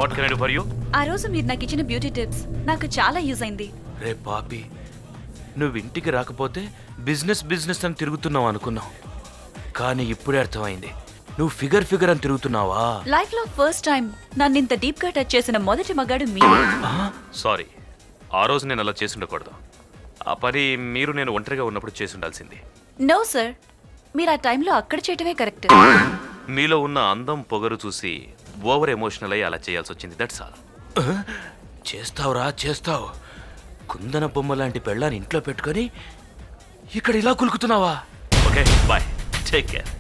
What can I do for you? ఆ రోజు మీరు నాకు ఇచ్చిన బ్యూటీ టిప్స్ నాకు చాలా యూజ్ అయింది. రే పాపి, నువ్వు ఇంటికి రాకపోతే బిజినెస్ అని తిరుగుతున్నావు అనుకున్నావు, కానీ ఇప్పుడే అర్థమైంది నువ్వు ఫిగర్ అని తిరుగుతున్నావా. లైఫ్ లో ఫస్ట్ టైం నన్ను ఇంత డీప్ గా టచ్ చేసిన మొదటి మగాడు మీరే. సారీ, ఆ రోజు నేను అలా చేసి ఉండకూడదు. ఆ పని మీరు నేను ఒంటరిగా ఉన్నప్పుడు చేసి ఉండాల్సింది. నో సార్, మీరు ఆ టైంలో అక్కడ చేయటమే కరెక్ట్. మీలో ఉన్న అందం పొగరు చూసి ఓవర్ ఎమోషనల్ అయ్యి అలా చేయాల్సి వచ్చింది. That's all. చేస్తావురా, చేస్తావు. కుందన బొమ్మ లాంటి పెళ్ళాన్ని ఇంట్లో పెట్టుకొని ఇక్కడ ఇలా కులుకుతున్నావా? Okay, bye, take care.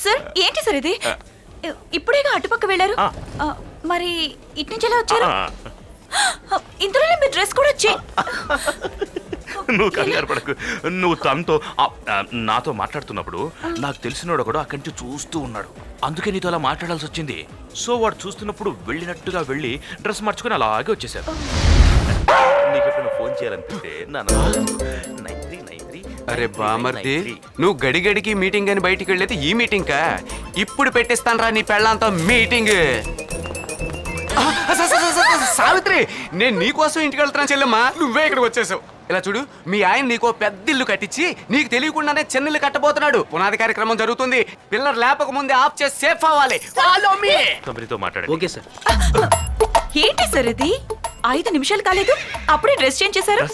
Sir ఏంటి సార్ ఇది? ఇప్పుడేగా అటుపక్క వెళ్ళారు, మరి ఇటు నుంచి ఎలా వచ్చారు? ఇంతలోనే మీ డ్రెస్ కూడా వచ్చి. నువ్వు కంగారు పడకు. నువ్వు తనతో నాతో మాట్లాడుతున్నప్పుడు నాకు తెలిసినోడు కూడా అక్కడి నుంచి చూస్తూ ఉన్నాడు, అందుకే నీతో అలా మాట్లాడాల్సి వచ్చింది. సో వాడు చూస్తున్నప్పుడు వెళ్ళినట్టుగా వెళ్ళి డ్రెస్ మార్చుకుని అలాగే వచ్చేసారు. నీకు ఎప్పుడు ఫోన్ చేయాలనిపిస్తే అరే బామర్ది, నువ్వు గడిగడికి మీటింగ్ అని బయటికి వెళ్ళేది ఈ మీటింగ్ కా? ఇప్పుడు పెట్టిస్తాను రా నీ పెళ్ళంతా మీటింగ్. సావిత్రి, నేను నీకోసం ఇంటికి వెళ్తున్నాను చెల్లెమ్మా, నువ్వే ఇక్కడికి వచ్చేసావు. ఇలా చూడు, మీ ఆయన నీకో పెద్ద ఇల్లు కట్టించి నీకు తెలియకుండానే చిన్న ఇల్లు కట్టబోతున్నాడు. పునాది కార్యక్రమం జరుగుతుంది. పిల్లర్ లేపక ముందే ఆఫ్ చేసి సేఫ్ అవ్వాలి. కంపెనీతో మాట్లాడండి. Okay sir. ఏంటి సార్ ఇది? 5 నిమిషాలు కాలేదు అప్పుడే డ్రెస్ చేంజ్ చేశారు.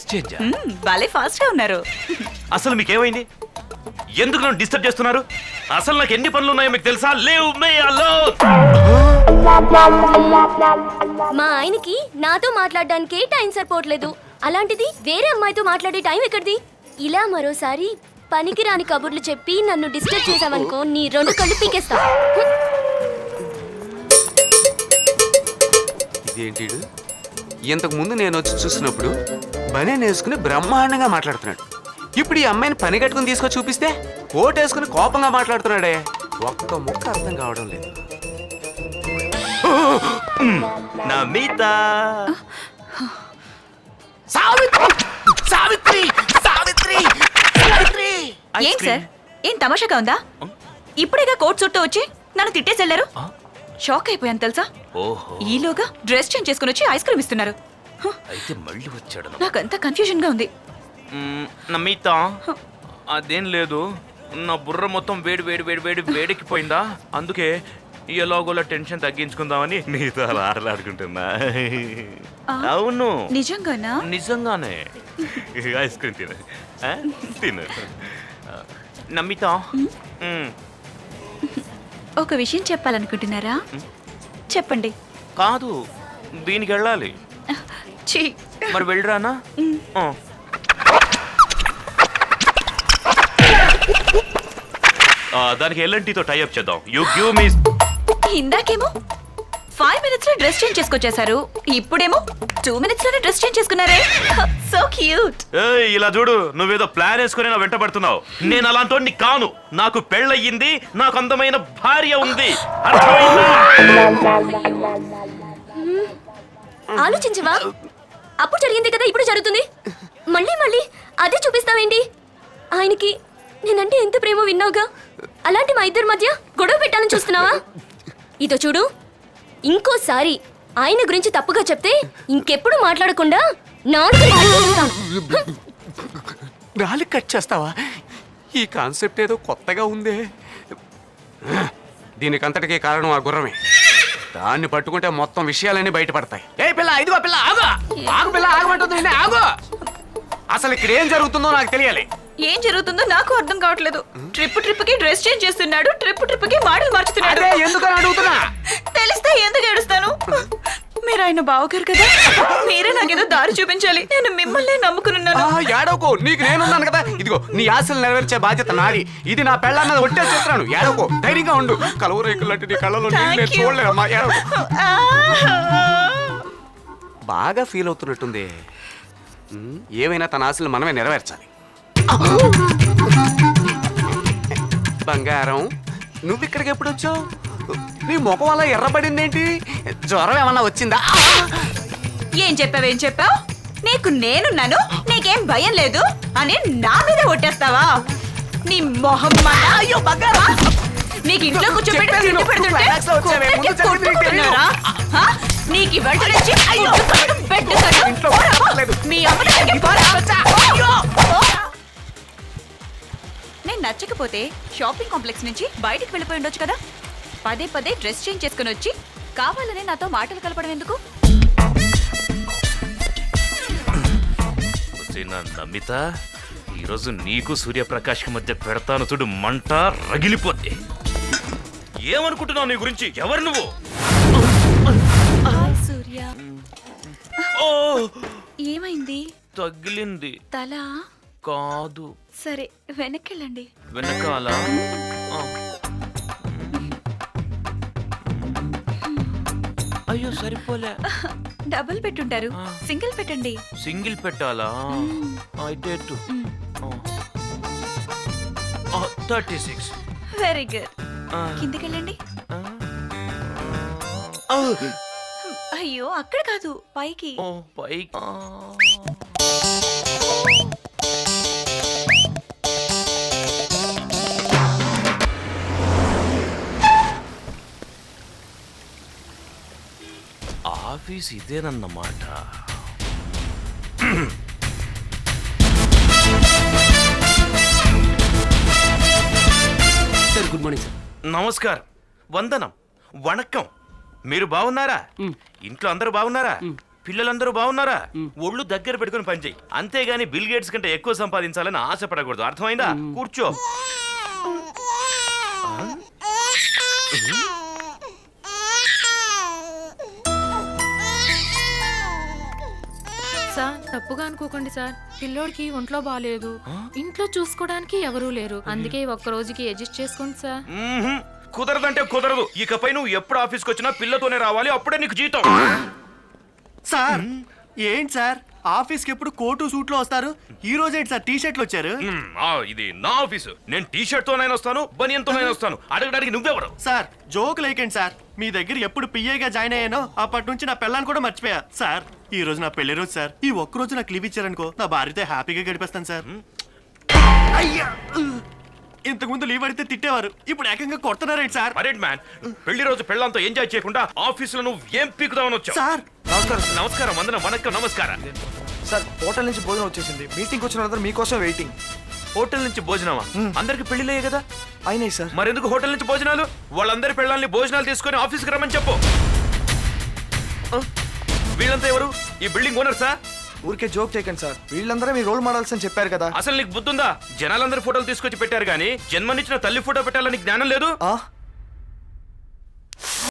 భలే ఫాస్ట్ గా ఉన్నారు. అసలు మీకేమైంది? ఎందుకు నన్ను డిస్టర్బ్ చేస్తున్నారు? అసలు నాకు ఎన్ని పనులు ఉన్నాయో మీకు తెలుసా? Leave me alone. మా ఆయనకి నాతో మాట్లాడడానికి టైం సరిపోవట్లేదు. అలాంటిది వేరే అమ్మాయితో మాట్లాడే టైం ఎక్కడిది? ఇలా మరోసారి పనికిరాని కబుర్లు చెప్పి నన్ను డిస్టర్బ్ చేశావనుకో, నీ 2 కళ్ళు పీకేస్తా. ఇదేంటి? ఇంతకు ముందు నేను వచ్చి చూసినప్పుడు బనీన్ వేసుకుని బ్రహ్మాండంగా మాట్లాడుతున్నాడు. ఇప్పుడు ఈ అమ్మాయిని పని కట్టుకుని తీసుకొచ్చి చూపిస్తే కోట్ వేసుకుని కోపంగా మాట్లాడుతున్నాడే. ఒక్క ముక్క అర్థం కావడం లేదు. నమిత, సావిత్రి సావిత్రి సావిత్రి సావిత్రి. ఏం సార్, ఏం తమాషాగా ఉందా? ఇప్పుడేగా కోట్ సూట్తో వచ్చి నన్ను తిట్టేసి వెళ్ళారు. షాక్ అయిపోయాను తెలుసా. ఓహో, ఈలోగా డ్రెస్ చేంజ్ చేసుకుని వచ్చి ఐస్ క్రీమ్ ఇస్తున్నారు. అయితే మళ్ళీ వచ్చాడు. నాకంతా కన్ఫ్యూజన్ గా ఉంది. నమిత, అదేం లేదు, నా బుర్ర మొత్తం వేడికిపోయిందా, అందుకే ఎలాగోలా టెన్షన్ తగ్గించుకుందామని నీతో అలా ఆటలాడుకుంటున్నా. అవును, నిజంగానా? నిజంగానే. ఐస్ క్రీమ్ తిను. నమిత, ఒక విషయం చెప్పాలనుకుంటున్నారా? చెప్పండి. కాదు, దీనికి వెళ్ళాలి. ఛీ. మరి వెళ్ళరానా? దానికి ఎల్ఎన్టీతో టైఅప్ చేద్దాం. You give me. ఇందాకేమో 5 minutes లో డ్రెస్ చేంజ్ చేసుకొచ్చేసారు, ఇప్పుడేమో 2 minutes లోనే డ్రెస్ చేంజ్ చేసుకున్నారే. So cute. ఇలా చూడు, నువ్వేదో ప్లాన్ వేసుకుని నా వెంట పడుతున్నావు. నేను అలాంటి కాను. నాకు పెళ్ళయింది, నాకు అందమైన భార్య ఉంది. ఆలోచించవా? అప్పుడు జరిగింది కదా ఇప్పుడు జరుగుతుంది. మళ్ళీ అదే చూపిస్తావేంటి? ఆయనకి నేనంటే ఎంత ప్రేమో విన్నావుగా, అలాంటి మా ఇద్దరి మధ్య గొడవ పెట్టాలని చూస్తున్నావా? ఇదో చూడు, ఇంకోసారి ఆయన గురించి తప్పుగా చెప్తే ఇంకెప్పుడు మాట్లాడకుండా నాలుగు కట్ చేస్తావా? ఈ కాన్సెప్ట్ ఏదో కొత్తగా ఉందే. దీనికంతటికీ కారణం ఆ గుర్రమే. దాన్ని పట్టుకుంటే మొత్తం విషయాలన్నీ బయటపడతాయి. ఏ పిల్ల, ఇదిగో పిల్ల, ఆగు ఆగు పిల్ల, ఆగమంటుంది, ఆగు. అసలు ఇక్కడ ఏం జరుగుతుందో నాకు తెలియాలి. ఏం జరుగుతుందో నాకు అర్థం కావట్లేదు. ట్రిప్ కి డ్రెస్ చేంజ్ చేస్తున్నాడు, ట్రిప్ కి మోడల్ మార్చుతున్నాడు. ఎందుకని అడుగుతున్నా? తెలిస్తే ఎందుకు ఏడుస్తాను? మీరు ఆయన బావగారు కదా, మీరే నాకేదో దారి చూపించాలి. నేను మిమ్మల్ని నమ్ముకున్నాను. ఏడవకు, నీకు నేనున్నాను కదా. ఇదిగో నీ ఆశలు నెరవేర్చే బాధ్యత నాది. ఇది నా పెళ్ళన్నది ఒట్టే చేస్తున్నాను. ఏడవకు, ధైర్యంగా ఉండు. కలవరేకులంటే నీ కళ్ళలో నేను చూడలేదమ్మా. ఏడవకు. బాగా ఫీల్ అవుతున్నట్టుంది. ఏమైనా తన ఆశలు మనమే నెరవేర్చాలి. బంగారం, నువ్వు ఇక్కడికి ఎప్పుడు వచ్చావు? నీ ముఖం అలా ఎర్రబడిందేంటి? జ్వరం ఏమన్నా వచ్చిందా? ఏం చెప్పావు? నీకు నేనున్నాను, నీ నీకేం భయం లేదు అని నా మీద ఒట్టేస్తావా? నీ మొహం మండ. అయ్యో బగ్గారా, నీకు ఇంట్లో కూర్చోబెట్టి తిండి పెడుతుంటే కుక్కకి కొట్టుకుంటున్నారా? హా? నీకు ఇవాళ నుంచి ఫుడ్ కట్టు, బెడ్ కట్టు. మీ అమ్మ దగ్గరికి పోరా. నేను నచ్చకపోతే షాపింగ్ కాంప్లెక్స్ నుంచి బయటికి వెళ్ళిపోయి ఉండొచ్చు కదా. పదే పదే డ్రెస్ చేంజ్ చేసుకుని వచ్చి కావాలని నాతో మాటలు కలపడం ఎందుకు? నమిత, ఈరోజు నీకు సూర్యప్రకాష్కి మధ్య పెడతాను చూడు, మంట రగిలిపోద్ది. ఏమనుకుంటున్నావు నీ గురించి? ఎవరు నువ్వు? హాయ్ సూర్య. ఓ ఏమైంది? తగిలింది. తల కాదు, సరే వెనక్కెళ్ళండి. వెనకాల. ఆ. అయ్యో సరిపోలే. డబుల్ పెట్టుంటారు, సింగిల్ పెట్టండి. సింగిల్ పెట్టాలా? అయితే 36. Very good. కిందకెళ్ళండి. అయ్యో అక్కడ కాదు, పైకి. ఓ పైకి. ఆఫీస్ ఇదేనన్నమాట. Sir good morning sir. నమస్కారం, వందనం, వణక్కం. మీరు బాగున్నారా? ఇంట్లో అందరూ బాగున్నారా? పిల్లలందరూ బాగున్నారా? ఒళ్ళు దగ్గర పెట్టుకుని పనిచేయి, అంతేగాని బిల్ గేట్స్ కంటే ఎక్కువ సంపాదించాలని ఆశపడకూడదు. అర్థమైందా? కూర్చో. సార్ తప్పుగా అనుకోకండి సార్, పిల్లోడికి ఒంట్లో బాగాలేదు, ఇంట్లో చూసుకోవడానికి ఎవరూ లేరు, అందుకే ఒక్క రోజుకి అడ్జస్ట్ చేసుకోండి సార్. కుదరదంటే కుదరదు. ఇకపై నువ్వు ఎప్పుడు ఆఫీస్కి వచ్చినా పిల్లతోనే రావాలి, అప్పుడే నీకు జీతం. సార్ ఏంటి సార్ ఆఫీస్కి ఎప్పుడు కోటు సూట్ లో వస్తారు, ఈ రోజు ఏంటి సార్ టీ షర్ట్లు వచ్చారు? ఇది నా ఆఫీసు. నేను టీ షర్ట్ తోనైనా వస్తాను, బనియన్ తోనైనా వస్తాను. అడగడానికి నువ్వెవరు? సార్ జోక్ లేకండి సార్, మీ దగ్గర ఎప్పుడు పిఏగా జాయిన్ అయ్యానో అప్పటి నుంచి నా పిల్లని కూడా మర్చిపోయా సార్. ఈ రోజు నా పెళ్లి రోజు సార్, ఈ ఒక్క రోజు నాకు లీవ్ ఇచ్చారనుకో నా భార్యతో హ్యాపీగా గడిపేస్తాను సార్. అయ్యా, ఇంతకు ముందు లీవ్ అడిగితే తిట్టేవారు, ఇప్పుడు ఏకంగా కొడుతున్నారేంటి సార్? అరేంట్ మ్యాన్, పెళ్లి రోజు పెళ్ళంతో ఎంజాయ్ చేయకుండా ఆఫీసులో నువ్వు ఏం పీకుదామని వచ్చావు? సార్ నమస్కారం. నమస్కారం, వందనం, వణక్కం, నమస్కారం. సార్ హోటల్ నుంచి భోజనం వచ్చేసింది, మీటింగ్ వచ్చిన వాళ్ళందరూ మీకోసం వెయిటింగ్. హోటల్ నుంచి భోజనమా? అందరికి పెళ్లిలయ్యే కదా. అయినాయి సార్. మరెందుకు హోటల్ నుంచి భోజనాలు? వాళ్ళందరి పెళ్ళాలని భోజనాలు తీసుకొని ఆఫీస్కి రమ్మని చెప్పు. వీళ్ళంతా ఎవరు? ఈ బిల్డింగ్ ఓనర్సా? ఊరికే జోక్ చేయకండి సార్, వీళ్ళందరూ మీ రోల్ మోడల్స్ అని చెప్పారు కదా. అసలు నీకు బుద్ధుందా? జనాలందరి ఫోటోలు తీసుకొచ్చి పెట్టారు కానీ జన్మనిచ్చిన తల్లి ఫోటో పెట్టాలని జ్ఞానం లేదు.